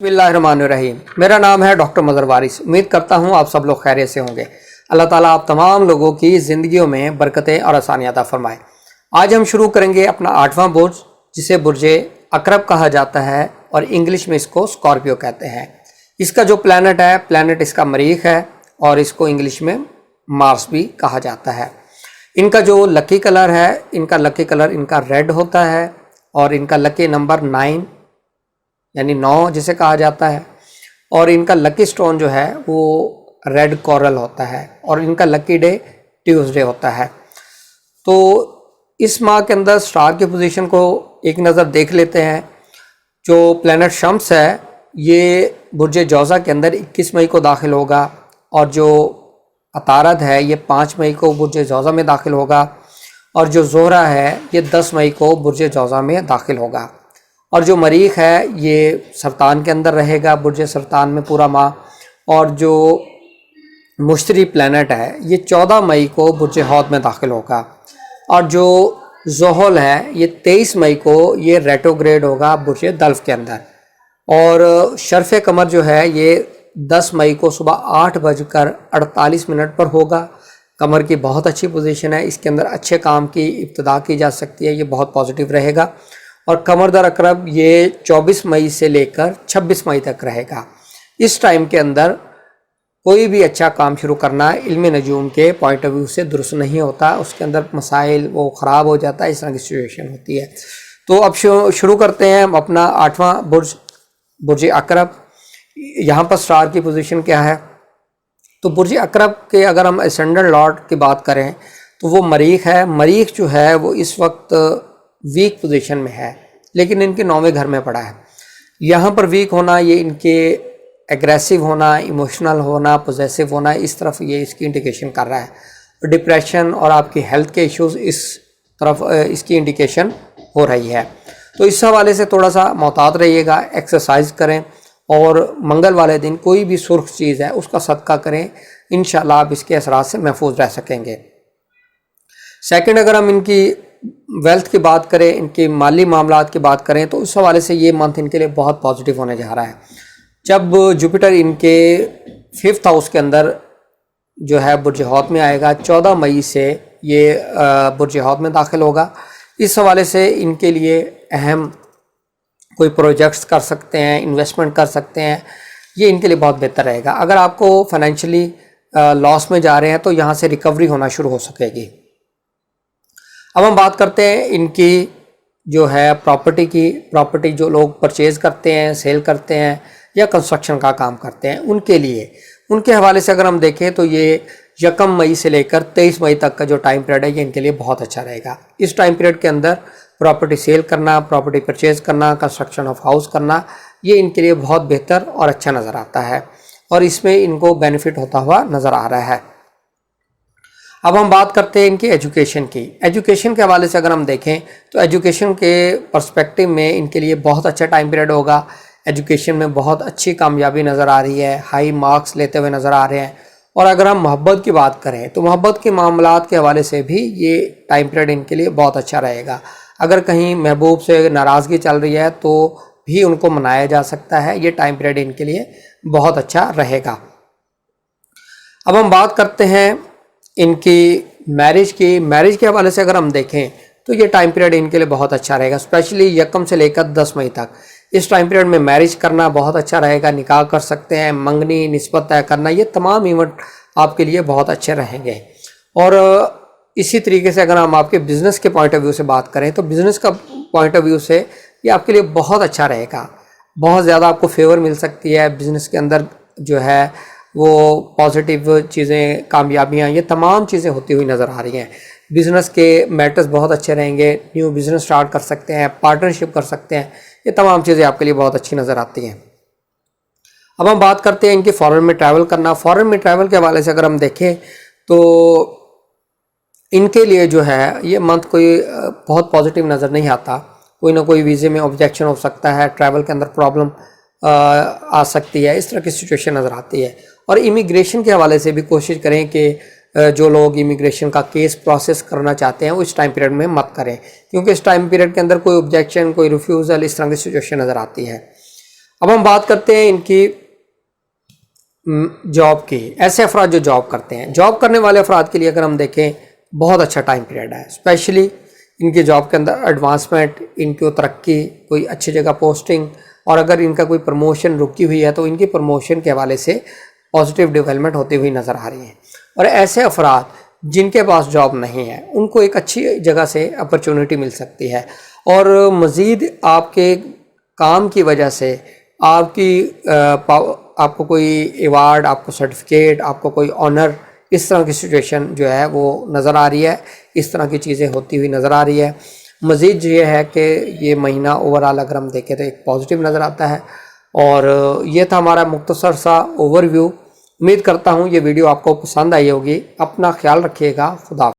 बिस्मिल्लाहिर्रहमानिर्रहीम। मेरा नाम है डॉक्टर मज़हर वारिस। उम्मीद करता हूँ आप सब लोग खैरियत से होंगे। अल्लाह ताला आप तमाम लोगों की ज़िंदगियों में बरकतें और आसानियाँ अता फरमाए। आज हम शुरू करेंगे अपना 8वां बुर्ज, जिसे बुर्ज अकरब कहा जाता है और इंग्लिश में इसको स्कॉर्पियो कहते हैं। इसका जो प्लैनेट है, प्लैनेट इसका मरीख है और इसको इंग्लिश में मार्स भी कहा जाता है। इनका जो लकी कलर है, इनका लकी कलर इनका रेड होता है और इनका लकी नंबर 9 यानी 9 जिसे कहा जाता है, और इनका लकी स्टोन जो है वो रेड कोरल होता है और इनका लकी डे ट्यूसडे होता है। तो इस माह के अंदर स्टार की पोजीशन को एक नज़र देख लेते हैं। जो प्लैनेट शम्स है ये बुर्ज जौज़ा के अंदर 21 मई को दाखिल होगा और जो अतारद है ये 5 मई को बुर्ज जौज़ा में दाखिल होगा और जो ज़ोहरा है ये 10 मई को बुर्ज जौज़ा में दाखिल होगा। और जो मरीख है ये सरतान के अंदर रहेगा, बुर्ज सरतान में पूरा माह। और जो मुश्तरी प्लैनेट है ये 14 मई को बुर्ज हौद में दाखिल होगा और जो ज़ोहल है ये 23 मई को ये रेट्रोग्रेड होगा बुर्ज दल्फ के अंदर। और शर्फ़ कमर जो है ये 10 मई को सुबह 8:48 पर होगा। कमर की बहुत अच्छी पोजीशन है, इसके अंदर अच्छे काम की इब्तिदा की जा सकती है, ये बहुत पॉजिटिव रहेगा। और कमर दर अकरब ये 24 मई से लेकर 26 मई तक रहेगा। इस टाइम के अंदर कोई भी अच्छा काम शुरू करना इल्म नजूम के पॉइंट ऑफ व्यू से दुरुस्त नहीं होता, उसके अंदर मसाइल वो ख़राब हो जाता है, इस तरह की सिचुएशन होती है। तो अब शुरू करते हैं हम अपना 8वां बुर्ज, बुर्ज अकरब। यहाँ पर स्टार की पोजीशन क्या है? तो बुर्ज अकरब के अगर हम असेंडेंट लॉर्ड की बात करें तो वो मरीख है। मरीख जो है वो इस वक्त वीक पोजीशन में है, लेकिन इनके 9वें घर में पड़ा है। यहाँ पर वीक होना ये इनके एग्रेसिव होना, इमोशनल होना, पोजेसिव होना, इस तरफ ये इसकी इंडिकेशन कर रहा है। डिप्रेशन और आपकी हेल्थ के इश्यूज इस तरफ इसकी इंडिकेशन हो रही है। तो इस हवाले से थोड़ा सा मोहतात रहिएगा, एक्सरसाइज करें और मंगल वाले दिन कोई भी सुर्ख चीज़ है उसका सदका करें, इंशाल्लाह आप इसके असरात से महफूज रह सकेंगे। सेकंड, अगर हम इनकी वेल्थ की बात करें, इनके माली मामलात की बात करें तो उस हवाले से ये मंथ इनके लिए बहुत पॉजिटिव होने जा रहा है। जब जुपिटर इनके 5th हाउस के अंदर जो है बुर्ज हौद में आएगा, 14 मई से ये बुर्ज हौद में दाखिल होगा। इस हवाले से इनके लिए अहम कोई प्रोजेक्ट्स कर सकते हैं, इन्वेस्टमेंट कर सकते हैं, ये इनके लिए बहुत बेहतर रहेगा। अगर आपको फाइनेंशियली लॉस में जा रहे हैं तो यहाँ से रिकवरी होना शुरू हो सकेगी। अब हम बात करते हैं इनकी जो है प्रॉपर्टी की। प्रॉपर्टी जो लोग परचेज़ करते हैं, सेल करते हैं या कंस्ट्रक्शन का काम करते हैं, उनके लिए, उनके हवाले से अगर हम देखें तो ये 1 मई से लेकर 23 मई तक का जो टाइम पीरियड है ये इनके लिए बहुत अच्छा रहेगा। इस टाइम पीरियड के अंदर प्रॉपर्टी सेल करना, प्रॉपर्टी परचेज़ करना, कंस्ट्रक्शन ऑफ हाउस करना, ये इनके लिए बहुत बेहतर और अच्छा नज़र आता है और इसमें इनको बेनिफिट होता हुआ नज़र आ रहा है। अब हम बात करते हैं इनकी एजुकेशन की। एजुकेशन के हवाले से अगर हम देखें तो एजुकेशन के पर्सपेक्टिव में इनके लिए बहुत अच्छा टाइम पीरियड होगा। एजुकेशन में बहुत अच्छी कामयाबी नज़र आ रही है, हाई मार्क्स लेते हुए नज़र आ रहे हैं। और अगर हम मोहब्बत की बात करें तो मोहब्बत के मामलात के हवाले से भी ये टाइम पीरियड इनके लिए बहुत अच्छा रहेगा। अगर कहीं महबूब से नाराज़गी चल रही है तो भी उनको मनाया जा सकता है, ये टाइम पीरियड इनके लिए बहुत अच्छा रहेगा। अब हम बात करते हैं इनकी मैरिज की। मैरिज के हवाले से अगर हम देखें तो ये टाइम पीरियड इनके लिए बहुत अच्छा रहेगा, स्पेशली 1 से लेकर 10 मई तक। इस टाइम पीरियड में मैरिज करना बहुत अच्छा रहेगा, निकाह कर सकते हैं, मंगनी, निस्बत तय करना, ये तमाम इवेंट आपके लिए बहुत अच्छे रहेंगे। और इसी तरीके से अगर हम आपके बिज़नेस के पॉइंट ऑफ व्यू से बात करें तो बिज़नेस का पॉइंट ऑफ व्यू से ये आपके लिए बहुत अच्छा रहेगा। बहुत ज़्यादा आपको फेवर मिल सकती है बिज़नेस के अंदर, जो है वो पॉजिटिव चीज़ें, कामयाबियाँ, ये तमाम चीज़ें होती हुई नज़र आ रही हैं। बिज़नेस के मैटर्स बहुत अच्छे रहेंगे, न्यू बिज़नेस स्टार्ट कर सकते हैं, पार्टनरशिप कर सकते हैं, ये तमाम चीज़ें आपके लिए बहुत अच्छी नज़र आती हैं। अब हम बात करते हैं इनकी फॉरेन में ट्रैवल करना। फॉरेन में ट्रैवल के हवाले से अगर हम देखें तो इनके लिए जो है ये मंथ कोई बहुत पॉजिटिव नज़र नहीं आता। कोई ना कोई वीज़े में ऑब्जेक्शन हो सकता है, ट्रैवल के अंदर प्रॉब्लम आ सकती है, इस तरह की सिचुएशन नज़र आती है। और इमिग्रेशन के हवाले से भी कोशिश करें कि जो लोग इमिग्रेशन का केस प्रोसेस करना चाहते हैं वो इस टाइम पीरियड में मत करें, क्योंकि इस टाइम पीरियड के अंदर कोई ऑब्जेक्शन, कोई रिफ्यूज़ल, इस तरह की सिचुएशन नज़र आती है। اب ہم بات کرتے ہیں ان کی جاب کی. ایسے افراد جو جاب کرتے ہیں, جاب کرنے والے افراد کے لیے اگر ہم دیکھیں بہت اچھا ٹائم پیریڈ ہے. اسپیشلی ان کی جاب کے اندر ایڈوانسمنٹ, ان کی ترقی, کوئی اچھی جگہ پوسٹنگ, اور اگر ان کا کوئی پروموشن رکی ہوئی ہے تو ان کی پروموشن کے حوالے سے پازیٹیو ڈیولپمنٹ ہوتی ہوئی نظر آ رہی ہیں. اور ایسے افراد جن کے پاس جاب نہیں ہے ان کو ایک اچھی جگہ سے اپرچونٹی مل سکتی ہے, اور مزید آپ کے کام کی وجہ سے آپ کو کوئی ایوارڈ, آپ کو سرٹیفکیٹ, آپ کو کوئی آنر, اس طرح کی سچویشن جو ہے وہ نظر آ رہی ہے, اس طرح کی چیزیں ہوتی ہوئی نظر آ رہی ہے. مزید یہ ہے کہ یہ مہینہ اوورآل اگر ہم دیکھیں تو ایک پازیٹیو نظر آتا ہے. اور یہ تھا ہمارا مختصر سا اوور ویو. امید کرتا ہوں یہ ویڈیو آپ کو پسند آئی ہوگی. اپنا خیال رکھیے گا. خدا حافظ.